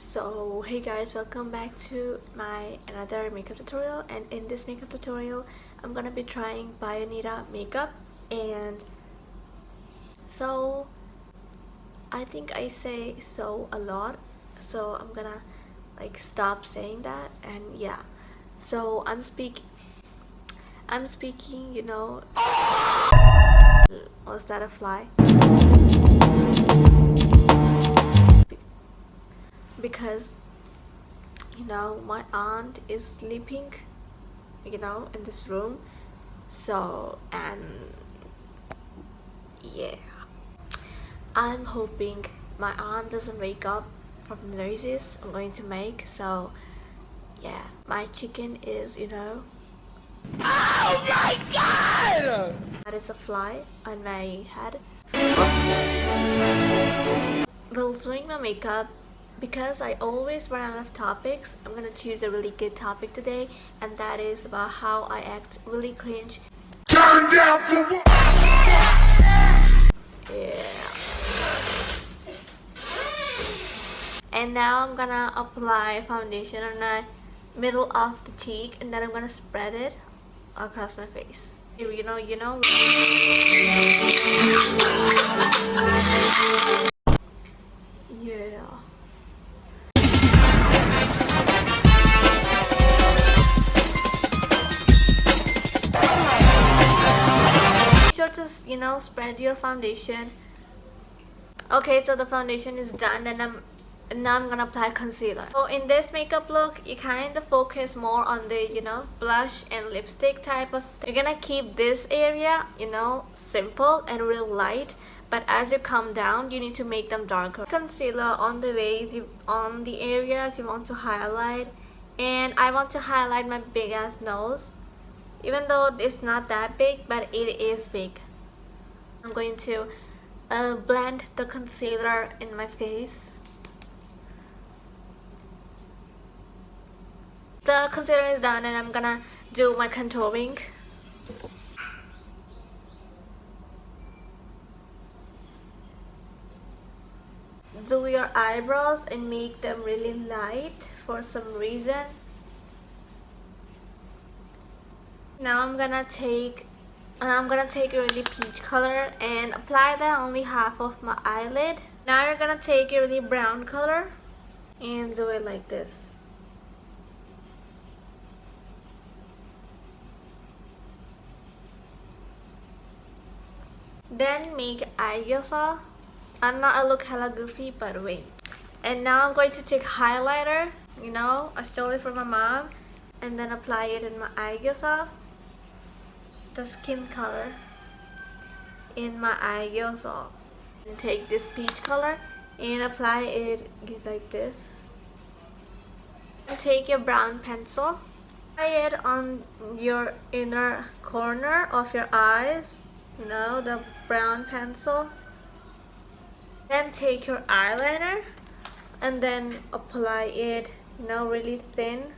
So hey guys, welcome back to my another makeup tutorial, and in this makeup tutorial I'm gonna be trying Bayonetta makeup. And so I think I say so a lot, so I'm gonna stop saying that. And yeah, so I'm speaking, was that a fly? Because my aunt is sleeping in this room. So, and yeah, I'm hoping my aunt doesn't wake up from the noises I'm going to make. So yeah, my chicken is Oh my god! that is a fly on my head. While doing my makeup, because I always run out of topics, I'm gonna choose a really good topic today, and that is about how I act really cringe. Turn down for what? Yeah. And now I'm gonna apply foundation on the middle of the cheek, and then I'm gonna spread it across my face. You know. Yeah. Sure to spread your foundation. Okay, so the foundation is done, and now I'm gonna apply concealer. So in this makeup look, you kind of focus more on the blush and lipstick type of thing. You're gonna keep this area simple and real light, but as you come down you need to make them darker. Concealer on the ways on the areas you want to highlight, and I want to highlight my big ass nose, even though it's not that big, but it is big. I'm going to blend the concealer in my face. The concealer is done, and I'm gonna do my contouring. Do your eyebrows and make them really light for some reason. Now I'm gonna take a really peach color and apply that only half of my eyelid. Now you're gonna take a really brown color and do it like this. Then make eyeshadow. I look hella goofy, but wait. And now I'm going to take highlighter. I stole it from my mom, and then apply it in my eyeshadow. The skin color in my eyeshadow. And take this peach color and apply it like this. And take your brown pencil, apply it on your inner corner of your eyes, the brown pencil. Then take your eyeliner and then apply it really thin.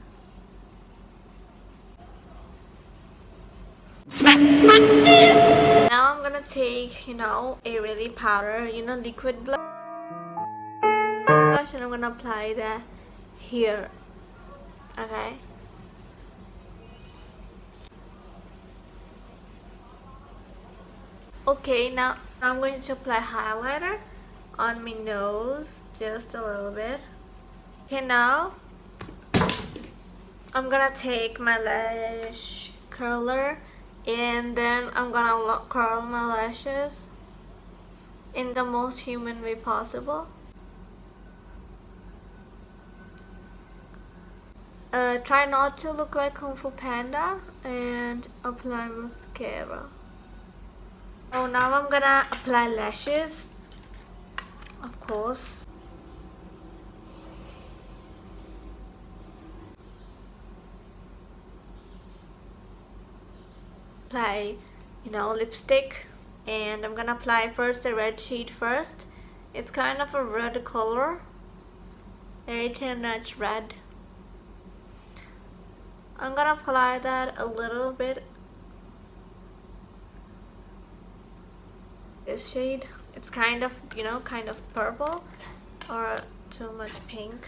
Now I'm gonna take a really powder liquid blush, and I'm gonna apply that here. Okay, now I'm going to apply highlighter on my nose just a little bit. Okay, now I'm gonna take my lash curler, and then I'm gonna curl my lashes in the most human way possible. Try not to look like Kung Fu Panda, and apply mascara. Oh, now I'm gonna apply lashes, of course. Apply lipstick, and I'm gonna apply first the red shade first. It's kind of a red color, very teenage red. I'm gonna apply that a little bit. This shade, it's kind of purple or too much pink.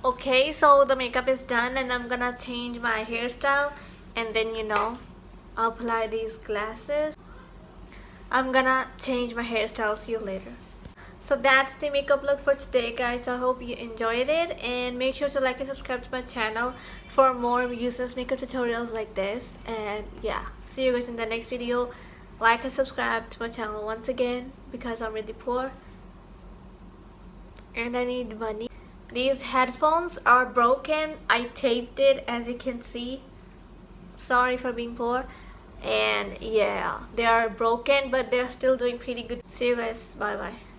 Okay, so the makeup is done and I'm gonna change my hairstyle and then apply these glasses. I'm gonna change my hairstyle. See you later. So that's the makeup look for today, guys. I hope you enjoyed it, and make sure to like and subscribe to my channel for more useless makeup tutorials like this. And yeah, see you guys in the next video. Like and subscribe to my channel once again because I'm really poor and I need money. These headphones are broken. I taped it, as you can see. Sorry for being poor. And yeah, they are broken, but they're still doing pretty good. See you guys. Bye bye.